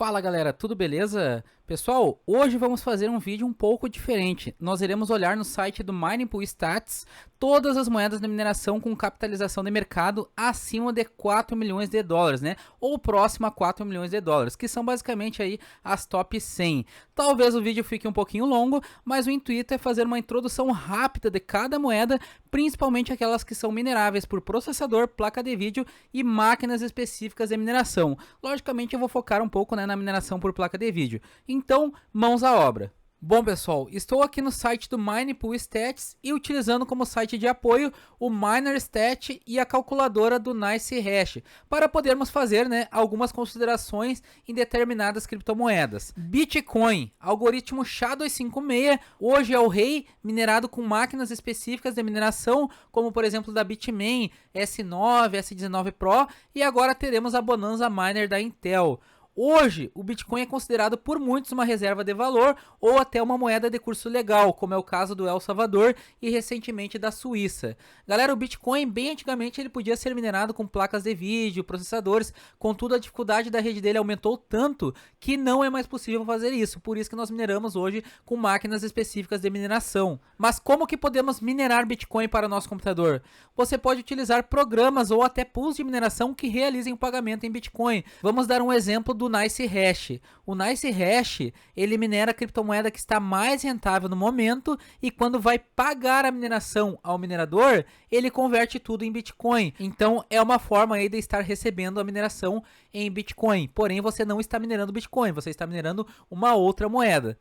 Fala galera, tudo beleza? Pessoal, hoje vamos fazer um vídeo um pouco diferente. Nós iremos olhar no site do Mining Pool Stats todas as moedas de mineração com capitalização de mercado acima de 4 milhões de dólares, né? Ou próximo a 4 milhões de dólares, que são basicamente aí as top 100. Talvez o vídeo fique um pouquinho longo, mas o intuito é fazer uma introdução rápida de cada moeda, principalmente aquelas que são mineráveis por processador, placa de vídeo e máquinas específicas de mineração. Logicamente eu vou focar um pouco, né, na mineração por placa de vídeo. Então, mãos à obra. Bom pessoal, estou aqui no site do Mining Pool Stats e utilizando como site de apoio o MinerStat e a calculadora do NiceHash para podermos fazer, né, algumas considerações em determinadas criptomoedas. Bitcoin, algoritmo SHA-256, hoje é o rei, minerado com máquinas específicas de mineração, como por exemplo da Bitmain, S9, S19 Pro, e agora teremos a Bonanza Miner da Intel. Hoje, o Bitcoin é considerado por muitos uma reserva de valor ou até uma moeda de curso legal, como é o caso do El Salvador e recentemente da Suíça. Galera, o Bitcoin, bem antigamente, ele podia ser minerado com placas de vídeo, processadores, contudo a dificuldade da rede dele aumentou tanto que não é mais possível fazer isso, por isso que nós mineramos hoje com máquinas específicas de mineração. Mas como que podemos minerar Bitcoin para o nosso computador? Você pode utilizar programas ou até pools de mineração que realizem o pagamento em Bitcoin. Vamos dar um exemplo do NiceHash. O NiceHash, ele minera a criptomoeda que está mais rentável no momento e quando vai pagar a mineração ao minerador, ele converte tudo em Bitcoin. Então é uma forma aí de estar recebendo a mineração em Bitcoin. Porém, você não está minerando Bitcoin, você está minerando uma outra moeda.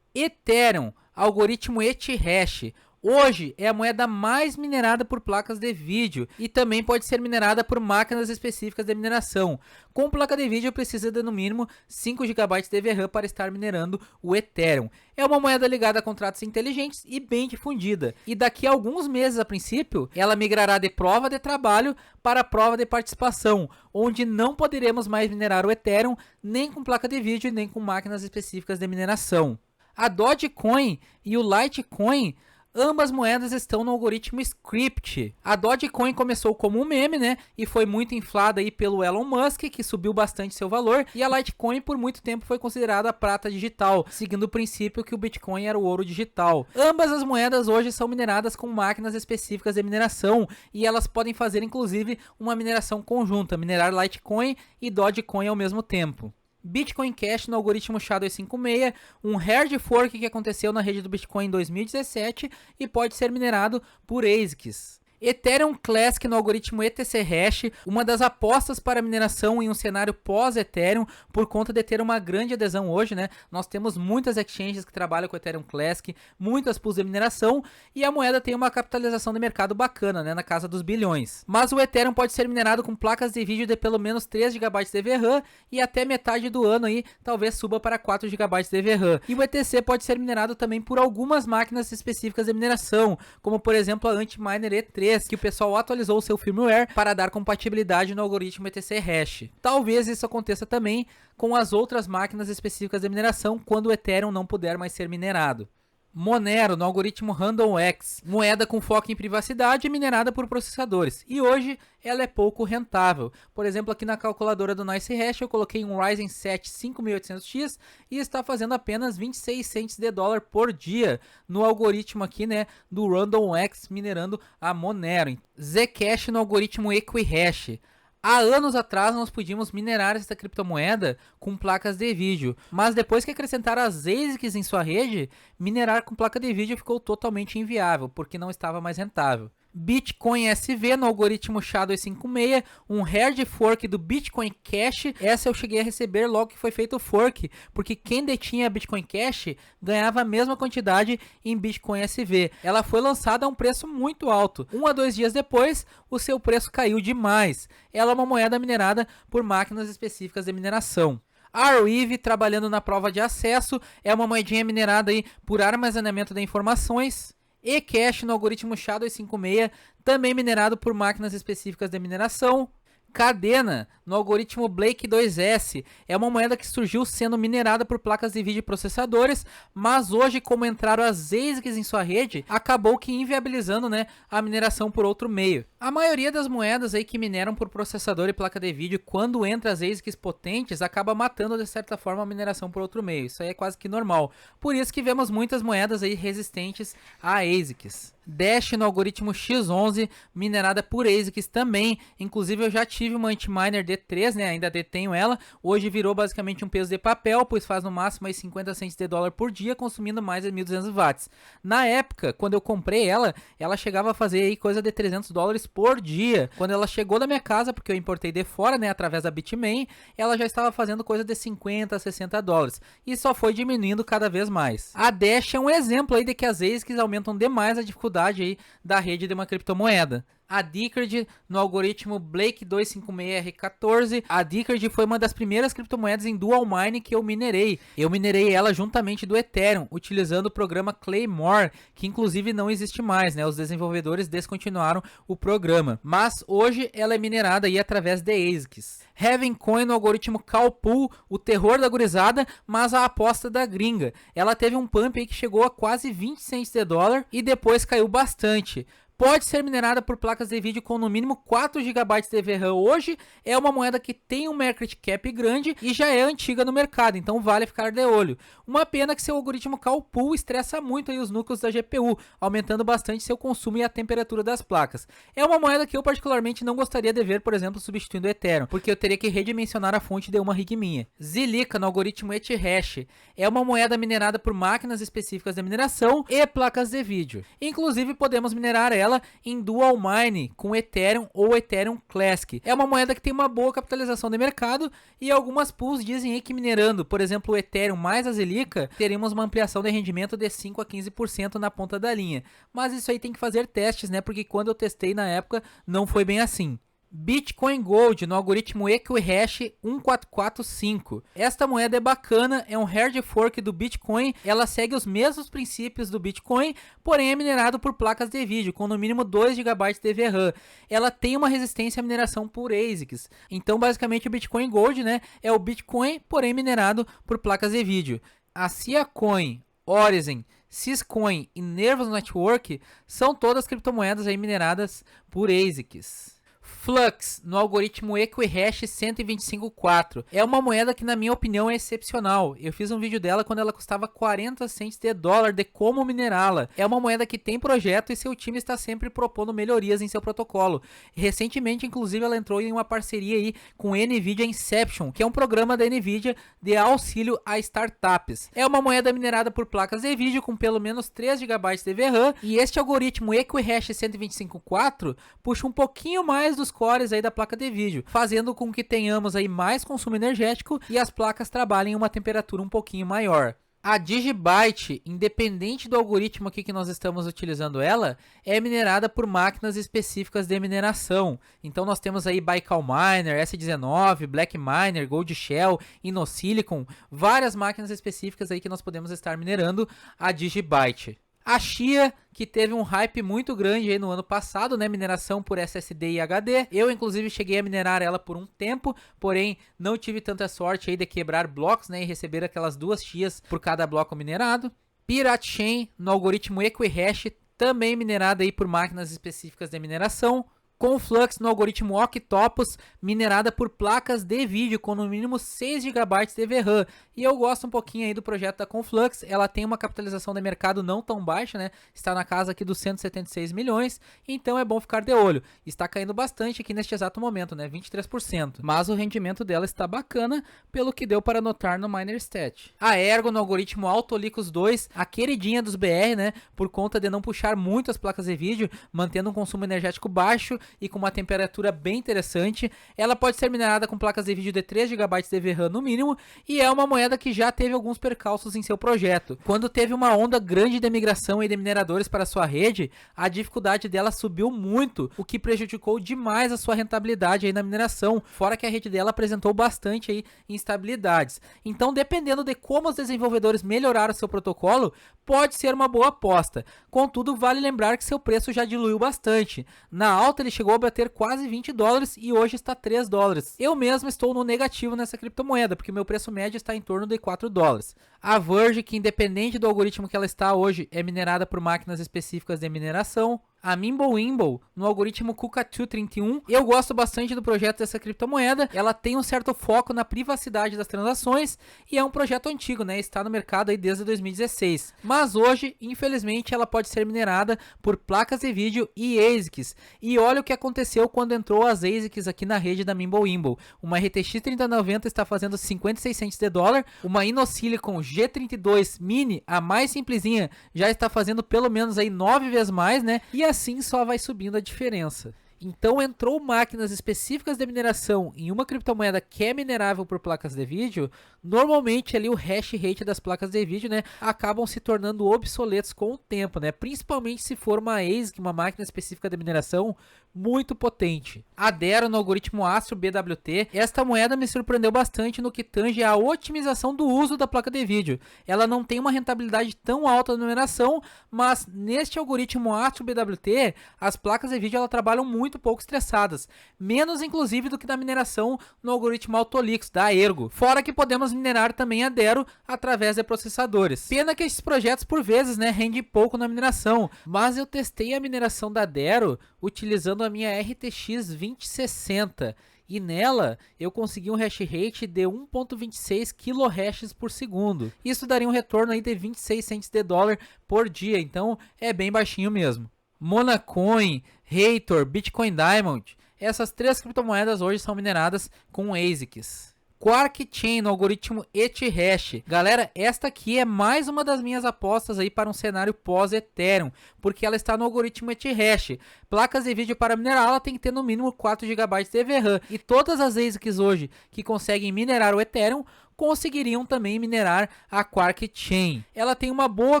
Ethereum, algoritmo Ethash. Hoje é a moeda mais minerada por placas de vídeo e também pode ser minerada por máquinas específicas de mineração. Com placa de vídeo precisa de no mínimo 5 GB de VRAM para estar minerando o Ethereum. É uma moeda ligada a contratos inteligentes e bem difundida. E daqui a alguns meses a princípio, ela migrará de prova de trabalho para prova de participação, onde não poderemos mais minerar o Ethereum nem com placa de vídeo nem com máquinas específicas de mineração. A Dogecoin e o Litecoin, ambas moedas estão no algoritmo Scrypt. A Dogecoin começou como um meme, né? E foi muito inflada aí pelo Elon Musk, que subiu bastante seu valor. E a Litecoin por muito tempo foi considerada a prata digital, seguindo o princípio que o Bitcoin era o ouro digital. Ambas as moedas hoje são mineradas com máquinas específicas de mineração. E elas podem fazer inclusive uma mineração conjunta, minerar Litecoin e Dogecoin ao mesmo tempo. Bitcoin Cash no algoritmo SHA-256, um hard fork que aconteceu na rede do Bitcoin em 2017 e pode ser minerado por ASICs. Ethereum Classic no algoritmo ETC-Hash, uma das apostas para mineração em um cenário pós-Ethereum, por conta de ter uma grande adesão hoje, né? Nós temos muitas exchanges que trabalham com Ethereum Classic, muitas pools de mineração, e a moeda tem uma capitalização de mercado bacana, né? Na casa dos bilhões. Mas o Ethereum pode ser minerado com placas de vídeo de pelo menos 3 GB de VRAM, e até metade do ano aí, talvez suba para 4 GB de VRAM. E o ETC pode ser minerado também por algumas máquinas específicas de mineração, como por exemplo a Antminer E3, que o pessoal atualizou o seu firmware para dar compatibilidade no algoritmo ETC-Hash. Talvez isso aconteça também com as outras máquinas específicas de mineração quando o Ethereum não puder mais ser minerado. Monero no algoritmo RandomX, moeda com foco em privacidade minerada por processadores, e hoje ela é pouco rentável. Por exemplo, aqui na calculadora do NiceHash eu coloquei um Ryzen 7 5800X e está fazendo apenas 26 cents de dólar por dia no algoritmo aqui, né, do RandomX minerando a Monero. Zcash no algoritmo EquiHash. Há anos atrás nós podíamos minerar essa criptomoeda com placas de vídeo, mas depois que acrescentaram as ASICs em sua rede, minerar com placa de vídeo ficou totalmente inviável, porque não estava mais rentável. Bitcoin SV no algoritmo SHA-256, um hard fork do Bitcoin Cash. Essa eu cheguei a receber logo que foi feito o fork, porque quem detinha Bitcoin Cash ganhava a mesma quantidade em Bitcoin SV. Ela foi lançada a um preço muito alto. 1 a 2 dias depois, o seu preço caiu demais. Ela é uma moeda minerada por máquinas específicas de mineração. Arweave, trabalhando na prova de acesso, é uma moedinha minerada aí por armazenamento de informações. eCash no algoritmo SHA-256, também minerado por máquinas específicas de mineração. Cadena, no algoritmo Blake 2S, é uma moeda que surgiu sendo minerada por placas de vídeo e processadores, mas hoje, como entraram as ASICs em sua rede, acabou que inviabilizando, né, a mineração por outro meio. A maioria das moedas aí que mineram por processador e placa de vídeo, quando entra as ASICs potentes, acaba matando de certa forma a mineração por outro meio. Isso aí é quase que normal. Por isso que vemos muitas moedas aí resistentes a ASICs. Dash no algoritmo X11, minerada por ASICs também. Inclusive eu já tive uma Antminer D3, né? Ainda detenho ela. Hoje virou basicamente um peso de papel, pois faz no máximo aí 50 cents de dólar por dia, consumindo mais de 1.200 watts. Na época, quando eu comprei ela, ela chegava a fazer aí coisa de 300 dólares por dia. Quando ela chegou na minha casa, porque eu importei de fora, né? Através da Bitmain, ela já estava fazendo coisa de 50 a 60 dólares. E só foi diminuindo cada vez mais. A Dash é um exemplo aí de que as ASICs aumentam demais a dificuldade aí da rede de uma criptomoeda. A Decred no algoritmo Blake 256R14. A Decred foi uma das primeiras criptomoedas em dual mine que eu minerei. Eu minerei ela juntamente do Ethereum, utilizando o programa Claymore, que inclusive não existe mais, né? Os desenvolvedores descontinuaram o programa. Mas hoje ela é minerada aí através de ASICs. Heaven Coin no algoritmo Calpool, o terror da gurizada, mas a aposta da gringa. Ela teve um pump aí que chegou a quase 20 cents de dólar e depois caiu bastante. Pode ser minerada por placas de vídeo com no mínimo 4 GB de VRAM hoje. É uma moeda que tem um market cap grande e já é antiga no mercado, então vale ficar de olho. Uma pena que seu algoritmo Calpool estressa muito aí os núcleos da GPU, aumentando bastante seu consumo e a temperatura das placas. É uma moeda que eu particularmente não gostaria de ver, por exemplo, substituindo o Ethereum, porque eu teria que redimensionar a fonte de uma rig minha. Zilliqa no algoritmo Ethash é uma moeda minerada por máquinas específicas de mineração e placas de vídeo. Inclusive podemos minerar ela em dual mine com Ethereum ou Ethereum Classic. É uma moeda que tem uma boa capitalização de mercado e algumas pools dizem aí que minerando, por exemplo, o Ethereum mais a Zilliqa, teremos uma ampliação de rendimento de 5 a 15% na ponta da linha. Mas isso aí tem que fazer testes, né? Porque quando eu testei na época não foi bem assim. Bitcoin Gold no algoritmo Equihash 1445. Esta moeda é bacana, é um hard fork do Bitcoin, ela segue os mesmos princípios do Bitcoin, porém é minerado por placas de vídeo com no mínimo 2 GB de VRAM. Ela tem uma resistência à mineração por ASICs. Então basicamente o Bitcoin Gold, né, é o Bitcoin, porém minerado por placas de vídeo. A Siacoin, Orizen, Syscoin e Nervos Network são todas criptomoedas aí mineradas por ASICs. Flux, no algoritmo Equihash 125.4. É uma moeda que, na minha opinião, é excepcional. Eu fiz um vídeo dela quando ela custava 40 cents de dólar de como minerá-la. É uma moeda que tem projeto e seu time está sempre propondo melhorias em seu protocolo. Recentemente, inclusive, ela entrou em uma parceria aí com NVIDIA Inception, que é um programa da NVIDIA de auxílio a startups. É uma moeda minerada por placas de vídeo com pelo menos 3 GB de VRAM e este algoritmo Equihash 125.4 puxa um pouquinho mais dos cores aí da placa de vídeo, fazendo com que tenhamos aí mais consumo energético e as placas trabalhem em uma temperatura um pouquinho maior. A Digibyte, independente do algoritmo aqui que nós estamos utilizando ela, é minerada por máquinas específicas de mineração. Então nós temos aí Baikal Miner, S19, Black Miner, Gold Shell, InnoSilicon, várias máquinas específicas aí que nós podemos estar minerando a Digibyte. A Chia, que teve um hype muito grande aí no ano passado, né? Mineração por SSD e HD. Eu, inclusive, cheguei a minerar ela por um tempo, porém, não tive tanta sorte aí de quebrar blocos, né? E receber aquelas 2 Chias por cada bloco minerado. Pirate Chain, no algoritmo Equihash, também minerada aí por máquinas específicas de mineração. Conflux no algoritmo Octopus, minerada por placas de vídeo com no mínimo 6 GB de VRAM. E eu gosto um pouquinho aí do projeto da Conflux, ela tem uma capitalização de mercado não tão baixa, né? Está na casa aqui dos 176 milhões, então é bom ficar de olho. Está caindo bastante aqui neste exato momento, né? 23%. Mas o rendimento dela está bacana, pelo que deu para notar no MinerStat. A Ergo no algoritmo Autolicus 2, a queridinha dos BR, né? Por conta de não puxar muito as placas de vídeo, mantendo um consumo energético baixo e com uma temperatura bem interessante. Ela pode ser minerada com placas de vídeo de 3 GB de VRAM no mínimo e é uma moeda que já teve alguns percalços em seu projeto. Quando teve uma onda grande de migração e de mineradores para sua rede, a dificuldade dela subiu muito, o que prejudicou demais a sua rentabilidade aí na mineração, fora que a rede dela apresentou bastante aí instabilidades. Então, dependendo de como os desenvolvedores melhoraram seu protocolo, pode ser uma boa aposta. Contudo, vale lembrar que seu preço já diluiu bastante. Na alta ele chegou a bater quase 20 dólares e hoje está 3 dólares. Eu mesmo estou no negativo nessa criptomoeda, porque meu preço médio está em torno de 4 dólares. A Verge, que independente do algoritmo que ela está hoje, é minerada por máquinas específicas de mineração. A Mimblewimble, no algoritmo KUKA231. Eu gosto bastante do projeto dessa criptomoeda. Ela tem um certo foco na privacidade das transações e é um projeto antigo, né? Está no mercado aí desde 2016. Mas hoje, infelizmente, ela pode ser minerada por placas de vídeo e ASICs. E olha o que aconteceu quando entrou as ASICs aqui na rede da Mimblewimble. Uma RTX 3090 está fazendo 56 cents de dólar. Uma Innosilicon G32 Mini, a mais simplesinha, já está fazendo pelo menos aí 9 vezes mais, né? E assim só vai subindo a diferença. Então entrou máquinas específicas de mineração em uma criptomoeda que é minerável por placas de vídeo, normalmente ali o hash rate das placas de vídeo, né, acabam se tornando obsoletos com o tempo, né, principalmente se for uma ASIC, uma máquina específica de mineração muito potente. Adero no algoritmo Astro BWT, esta moeda me surpreendeu bastante no que tange a otimização do uso da placa de vídeo. Ela não tem uma rentabilidade tão alta na mineração, mas neste algoritmo Astro BWT, as placas de vídeo ela trabalham muito pouco estressadas, menos inclusive do que na mineração no algoritmo Autolix da Ergo. Fora que podemos minerar também a Dero através de processadores. Pena que esses projetos por vezes, né, rendem pouco na mineração, mas eu testei a mineração da Dero utilizando a minha RTX 2060 e nela eu consegui um hash rate de 1.26 kHz por segundo. Isso daria um retorno aí de 26 cents de dólar por dia, então é bem baixinho mesmo. Monacoin, Hathor, Bitcoin Diamond, essas três criptomoedas hoje são mineradas com ASICs. Quark Chain no algoritmo Ethash. Galera, esta aqui é mais uma das minhas apostas aí para um cenário pós-Ethereum, porque ela está no algoritmo Ethash. Placas de vídeo para minerar, ela tem que ter no mínimo 4 GB de VRAM. E todas as ASICs hoje que conseguem minerar o Ethereum conseguiriam também minerar a Quark Chain. Ela tem uma boa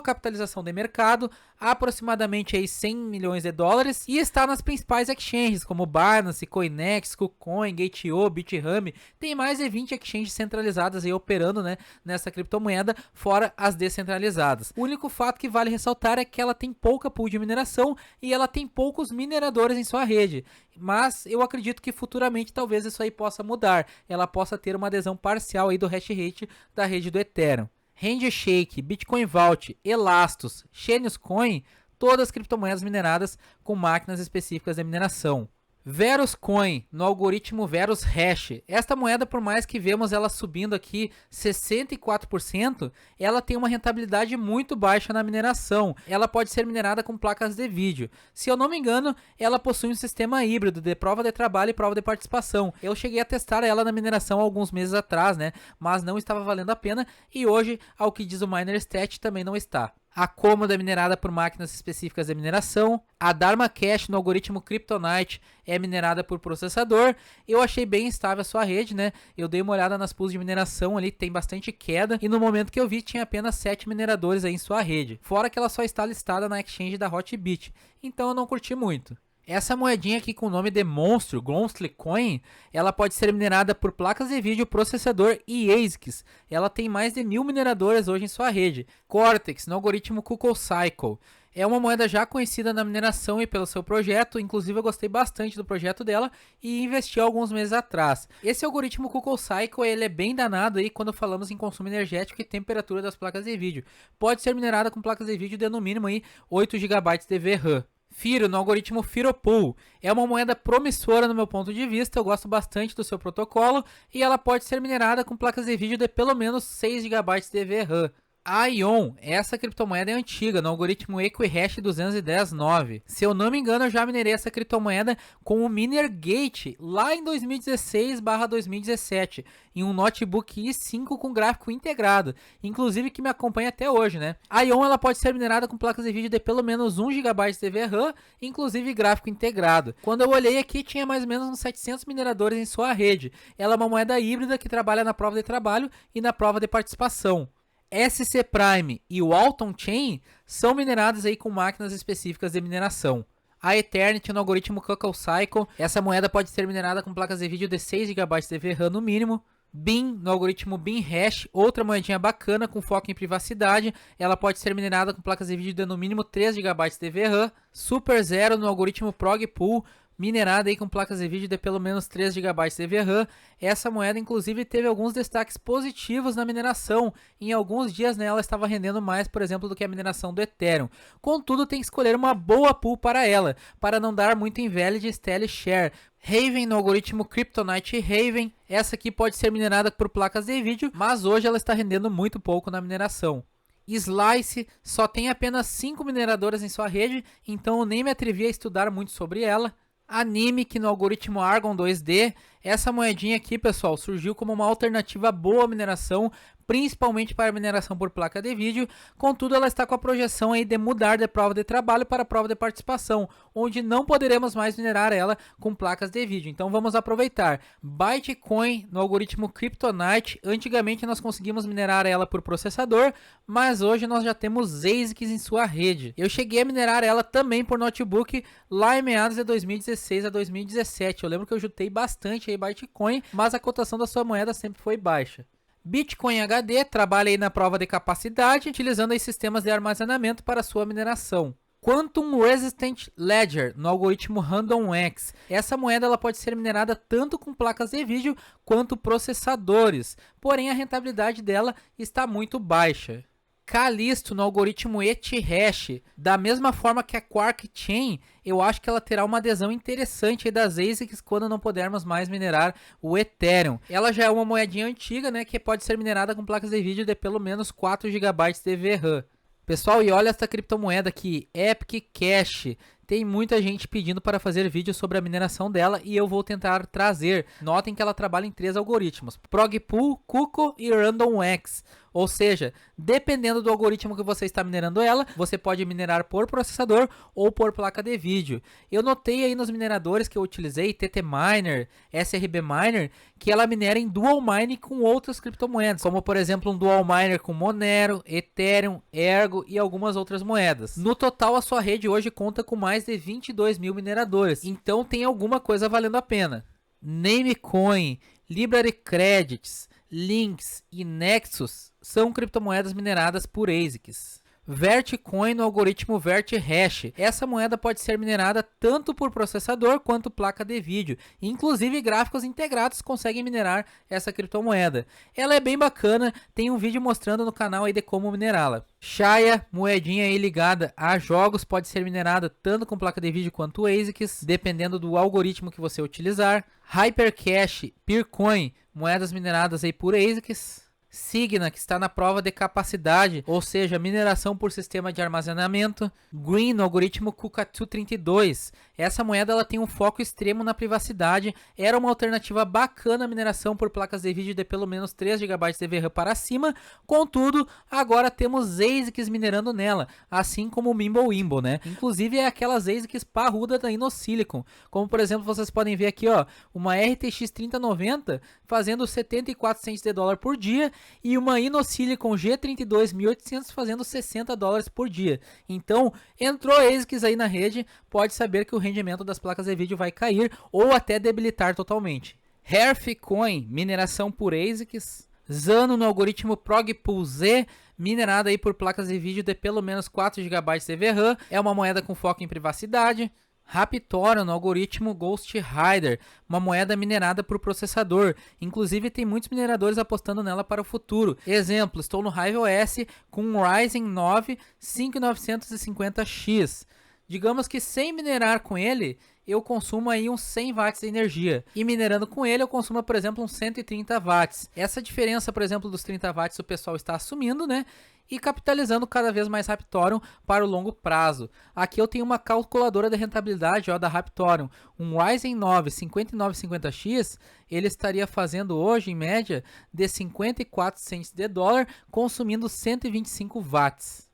capitalização de mercado, aproximadamente aí 100 milhões de dólares, e está nas principais exchanges como Binance, Coinex, KuCoin, Gate.io, BitHub. Tem mais de 20 exchanges centralizadas aí operando, né, nessa criptomoeda, fora as descentralizadas. O único fato que vale ressaltar é que ela tem pouca pool de mineração e ela tem poucos mineradores em sua rede. Mas eu acredito que futuramente talvez isso aí possa mudar. Ela possa ter uma adesão parcial aí do hash rate da rede do Ethereum. Handshake, Bitcoin Vault, Elastos, Genius Coin, todas criptomoedas mineradas com máquinas específicas de mineração. Verus Coin, no algoritmo Verus Hash. Esta moeda, por mais que vemos ela subindo aqui 64%, ela tem uma rentabilidade muito baixa na mineração. Ela pode ser minerada com placas de vídeo. Se eu não me engano, ela possui um sistema híbrido de prova de trabalho e prova de participação. Eu cheguei a testar ela na mineração alguns meses atrás, né? Mas não estava valendo a pena e hoje, ao que diz o MinerStat, também não está. A Commodo é minerada por máquinas específicas de mineração. A Dharma Cash no algoritmo Kryptonite é minerada por processador. Eu achei bem estável a sua rede, né? Eu dei uma olhada nas pools de mineração ali, tem bastante queda. E no momento que eu vi, tinha apenas 7 mineradores aí em sua rede. Fora que ela só está listada na exchange da Hotbit. Então eu não curti muito. Essa moedinha aqui com o nome de monstro, Ghostly Coin, ela pode ser minerada por placas de vídeo, processador e ASICs. Ela tem mais de 1000 mineradores hoje em sua rede. Cortex, no algoritmo KuCoCycle. É uma moeda já conhecida na mineração e pelo seu projeto, inclusive eu gostei bastante do projeto dela e investi alguns meses atrás. Esse algoritmo KuCoCycle, ele é bem danado aí quando falamos em consumo energético e temperatura das placas de vídeo. Pode ser minerada com placas de vídeo de no mínimo aí 8 GB de VRAM. Firo, no algoritmo Firopool, é uma moeda promissora no meu ponto de vista, eu gosto bastante do seu protocolo e ela pode ser minerada com placas de vídeo de pelo menos 6 GB de VRAM. A Ion, essa criptomoeda é antiga, no algoritmo Equihash 210.9. Se eu não me engano, eu já minerei essa criptomoeda com o Minergate lá em 2016/2017, em um notebook i5 com gráfico integrado, inclusive que me acompanha até hoje, né? A Ion ela pode ser minerada com placas de vídeo de pelo menos 1 GB de VRAM, inclusive gráfico integrado. Quando eu olhei aqui, tinha mais ou menos uns 700 mineradores em sua rede. Ela é uma moeda híbrida que trabalha na prova de trabalho e na prova de participação. SC Prime e o Alton Chain são mineradas aí com máquinas específicas de mineração. A Eternity no algoritmo KuCoCycle, essa moeda pode ser minerada com placas de vídeo de 6 GB de VRAM no mínimo. BIM no algoritmo BIMHash, outra moedinha bacana com foco em privacidade, ela pode ser minerada com placas de vídeo de no mínimo 3 GB de VRAM. Super Zero no algoritmo ProgPool, minerada aí com placas de vídeo de pelo menos 3 GB de VRAM. Essa moeda inclusive teve alguns destaques positivos na mineração. Em alguns dias, né, ela estava rendendo mais, por exemplo, do que a mineração do Ethereum. Contudo, tem que escolher uma boa pool para ela, para não dar muito invalid Stele Share. Raven no algoritmo Kryptonite Raven. Essa aqui pode ser minerada por placas de vídeo, mas hoje ela está rendendo muito pouco na mineração. Slice só tem apenas 5 mineradoras em sua rede, então eu nem me atrevi a estudar muito sobre ela. Animic no algoritmo Argon 2D. Essa moedinha aqui, pessoal, surgiu como uma alternativa boa à mineração, principalmente para a mineração por placa de vídeo. Contudo, ela está com a projeção aí de mudar de prova de trabalho para prova de participação, onde não poderemos mais minerar ela com placas de vídeo. Então vamos aproveitar. Bytecoin no algoritmo Kryptonite. Antigamente nós conseguimos minerar ela por processador, mas hoje nós já temos ASICs em sua rede. Eu cheguei a minerar ela também por notebook lá em meados de 2016 a 2017. Eu lembro que eu jutei bastante aí Bytecoin, mas a cotação da sua moeda sempre foi baixa. Bitcoin HD trabalha aí na prova de capacidade, utilizando aí sistemas de armazenamento para sua mineração. Quantum Resistant Ledger no algoritmo RandomX. Essa moeda ela pode ser minerada tanto com placas de vídeo quanto processadores, porém a rentabilidade dela está muito baixa. Calisto no algoritmo Ethash, da mesma forma que a Quark Chain, eu acho que ela terá uma adesão interessante aí das ASICs quando não pudermos mais minerar o Ethereum. Ela já é uma moedinha antiga, né, que pode ser minerada com placas de vídeo de pelo menos 4 GB de VRAM. Pessoal, e olha essa criptomoeda aqui, Epic Cash. Tem muita gente pedindo para fazer vídeo sobre a mineração dela e eu vou tentar trazer. Notem que ela trabalha em 3 algoritmos: Progpool, Kuko e RandomX. Ou seja, dependendo do algoritmo que você está minerando ela, você pode minerar por processador ou por placa de vídeo. Eu notei aí nos mineradores que eu utilizei, TT Miner, SRB Miner, que ela minera em dual mine com outras criptomoedas, como por exemplo um dual miner com Monero, Ethereum, Ergo e algumas outras moedas. No total, a sua rede hoje conta com mais de 22 mil mineradores, então tem alguma coisa valendo a pena. Namecoin, Library Credits, Lynx e Nexus são criptomoedas mineradas por ASICs. Vertcoin no algoritmo Verthash. Essa moeda pode ser minerada tanto por processador quanto placa de vídeo. Inclusive gráficos integrados conseguem minerar essa criptomoeda. Ela é bem bacana, tem um vídeo mostrando no canal aí de como minerá-la. Shaya, moedinha aí ligada a jogos, pode ser minerada tanto com placa de vídeo quanto ASICs, dependendo do algoritmo que você utilizar. Hypercash, Peercoin, moedas mineradas aí por ASICs. Signa, que está na prova de capacidade, ou seja, mineração por sistema de armazenamento. Green, no algoritmo KUKA232. Essa moeda ela tem um foco extremo na privacidade. Era uma alternativa bacana à mineração por placas de vídeo de pelo menos 3 GB de VRAM para cima. Contudo, agora temos ASICs minerando nela, assim como o Mimblewimble, né? Inclusive é aquelas ASICs parrudas da Inosilicon. Como por exemplo, vocês podem ver aqui, ó, uma RTX 3090 fazendo 74 cents de dólar por dia e uma Inosilicon G32 1800 fazendo 60 dólares por dia. Então, entrou ASICs aí na rede, pode saber que o rendimento das placas de vídeo vai cair ou até debilitar totalmente. Herfcoin, mineração por ASICs. Zano no algoritmo Progpool Z, minerada aí por placas de vídeo de pelo menos 4 GB de VRAM, é uma moeda com foco em privacidade. Raptora no algoritmo Ghost Rider, uma moeda minerada por processador. Inclusive tem muitos mineradores apostando nela para o futuro. Exemplo, estou no Hive OS com um Ryzen 9 5950X. Digamos que sem minerar com ele, eu consumo aí uns 100 watts de energia. E minerando com ele, eu consumo, por exemplo, uns 130 watts. Essa diferença, por exemplo, dos 30 watts o pessoal está assumindo, né? E capitalizando cada vez mais Raptorium para o longo prazo. Aqui eu tenho uma calculadora de rentabilidade, ó, da Raptorium. Um Ryzen 9 5950X, ele estaria fazendo hoje, em média, de 54 cents de dólar, consumindo 125 watts.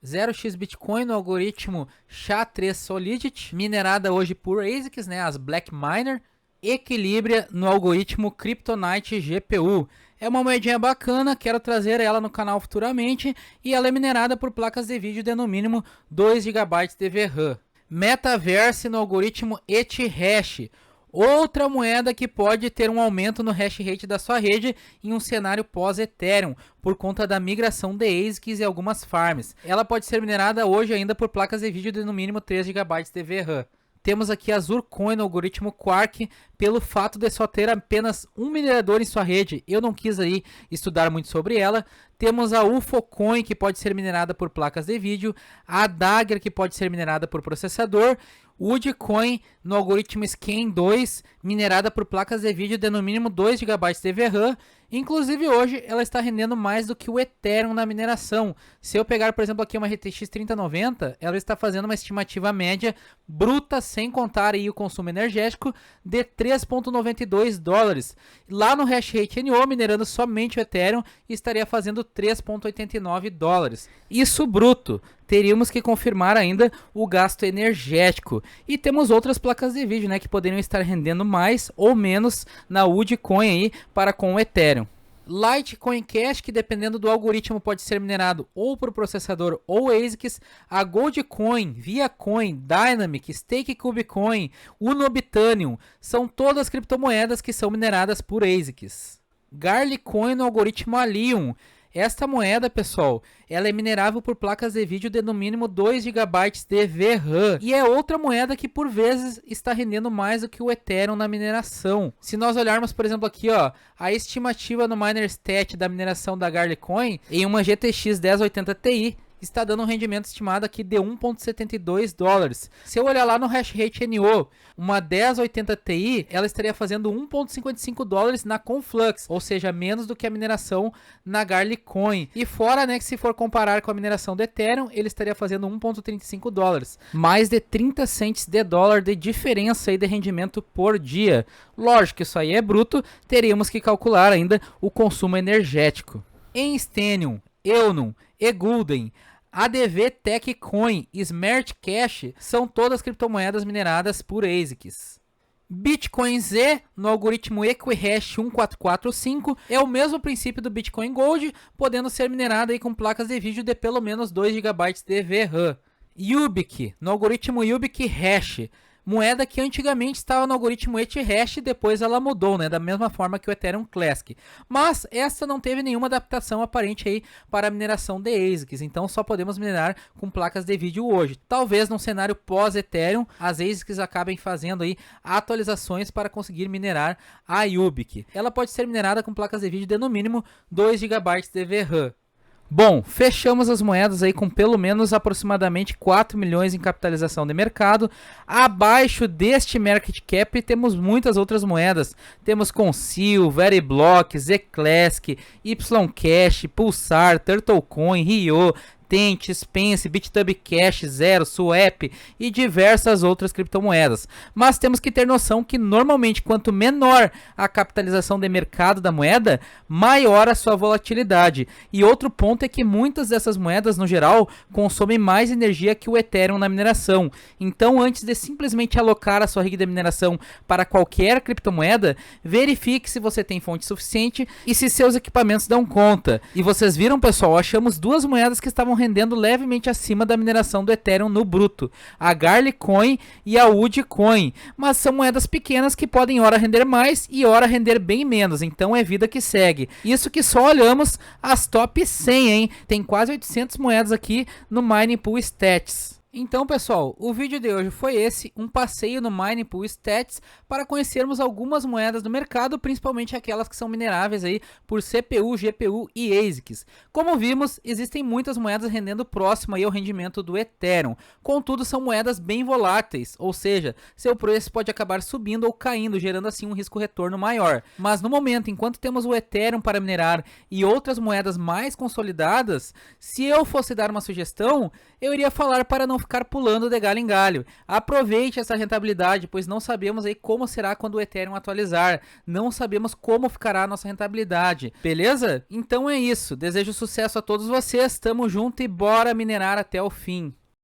0x Bitcoin no algoritmo SHA-3 Solidity, minerada hoje por ASICs, né, as Black Miner. Equilibria no algoritmo Kryptonite GPU. É uma moedinha bacana, quero trazer ela no canal futuramente e ela é minerada por placas de vídeo de no mínimo 2 GB de VRAM. Metaverse no algoritmo Ethash. Outra moeda que pode ter um aumento no hash rate da sua rede em um cenário pós-Ethereum, por conta da migração de ASICs e algumas farms. Ela pode ser minerada hoje ainda por placas de vídeo de no mínimo 3 GB de VRAM. Temos aqui a Zurcoin no algoritmo Quark, pelo fato de só ter apenas um minerador em sua rede. Eu não quis aí estudar muito sobre ela. Temos a UFOcoin, que pode ser minerada por placas de vídeo, a Dagger, que pode ser minerada por processador, Woodcoin no algoritmo Scan2, minerada por placas de vídeo de no mínimo 2 GB de VRAM. Inclusive hoje ela está rendendo mais do que o Ethereum na mineração. Se eu pegar, por exemplo, aqui uma RTX 3090, ela está fazendo uma estimativa média bruta, sem contar aí o consumo energético, de 3,92 dólares. Lá no Hashrate NO, minerando somente o Ethereum, estaria fazendo 3,89 dólares. Isso bruto. Teríamos que confirmar ainda o gasto energético. E temos outras placas de vídeo, né, que poderiam estar rendendo mais ou menos na Woodcoin aí para com o Ethereum. Litecoin Cash, que dependendo do algoritmo pode ser minerado ou por processador ou ASICs, a Goldcoin, Viacoin, Dynamic, StakeCubeCoin, Unobitanium, são todas criptomoedas que são mineradas por ASICs. Garlicoin no algoritmo Allium. Esta moeda, pessoal, ela é minerável por placas de vídeo de no mínimo 2 GB de VRAM. E é outra moeda que por vezes está rendendo mais do que o Ethereum na mineração. Se nós olharmos, por exemplo, aqui, ó, a estimativa no MinerStat da mineração da Garlicoin em uma GTX 1080 Ti, está dando um rendimento estimado aqui de 1,72 dólares. Se eu olhar lá no Hashrate NO, uma 1080 Ti, ela estaria fazendo 1,55 dólares na Conflux, ou seja, menos do que a mineração na Garlicoin. E fora, né, que se for comparar com a mineração do Ethereum, ele estaria fazendo 1,35 dólares. Mais de 30 cents de dólar de diferença aí de rendimento por dia. Lógico que isso aí é bruto, teríamos que calcular ainda o consumo energético. Em Stenium, Eunum e Gulden, ADV Tech Coin e Smart Cash são todas criptomoedas mineradas por ASICs. Bitcoin Z no algoritmo Equihash 1445 é o mesmo princípio do Bitcoin Gold, podendo ser minerado aí com placas de vídeo de pelo menos 2 GB de VRAM. Yubic no algoritmo Yubic Hash, moeda que antigamente estava no algoritmo Ethash e depois ela mudou, né, da mesma forma que o Ethereum Classic. Mas essa não teve nenhuma adaptação aparente aí para a mineração de ASICs, então só podemos minerar com placas de vídeo hoje. Talvez num cenário pós-Ethereum, as ASICs acabem fazendo aí atualizações para conseguir minerar a Yubic. Ela pode ser minerada com placas de vídeo de no mínimo 2 GB de VRAM. Bom, fechamos as moedas aí com pelo menos aproximadamente 4 milhões em capitalização de mercado. Abaixo deste market cap temos muitas outras moedas. Temos Conceal, Veriblock, Zclassic, Ycash, Pulsar, Turtlecoin, Rio, Tente, Spence, BitTub Cash, Zero, Swap e diversas outras criptomoedas. Mas temos que ter noção que normalmente quanto menor a capitalização de mercado da moeda, maior a sua volatilidade. E outro ponto é que muitas dessas moedas no geral consomem mais energia que o Ethereum na mineração. Então antes de simplesmente alocar a sua rig de mineração para qualquer criptomoeda, verifique se você tem fonte suficiente e se seus equipamentos dão conta. E vocês viram, pessoal, achamos duas moedas que estavam rendendo levemente acima da mineração do Ethereum no bruto, a Garlicoin e a Woodcoin, mas são moedas pequenas que podem ora render mais e ora render bem menos, então é vida que segue. Isso que só olhamos as top 100, hein? Tem quase 800 moedas aqui no Mining Pool Stats. Então, pessoal, o vídeo de hoje foi esse, um passeio no Mining Pool Stats para conhecermos algumas moedas do mercado, principalmente aquelas que são mineráveis aí por CPU, GPU e ASICs. Como vimos, existem muitas moedas rendendo próximo aí ao rendimento do Ethereum, contudo são moedas bem voláteis, ou seja, seu preço pode acabar subindo ou caindo, gerando assim um risco-retorno maior. Mas no momento, enquanto temos o Ethereum para minerar e outras moedas mais consolidadas, se eu fosse dar uma sugestão, eu iria falar para não ficar pulando de galho em galho. Aproveite essa rentabilidade, pois não sabemos aí como será quando o Ethereum atualizar. Não sabemos como ficará a nossa rentabilidade. Beleza? Então é isso. Desejo sucesso a todos vocês. Tamo junto e bora minerar até o fim.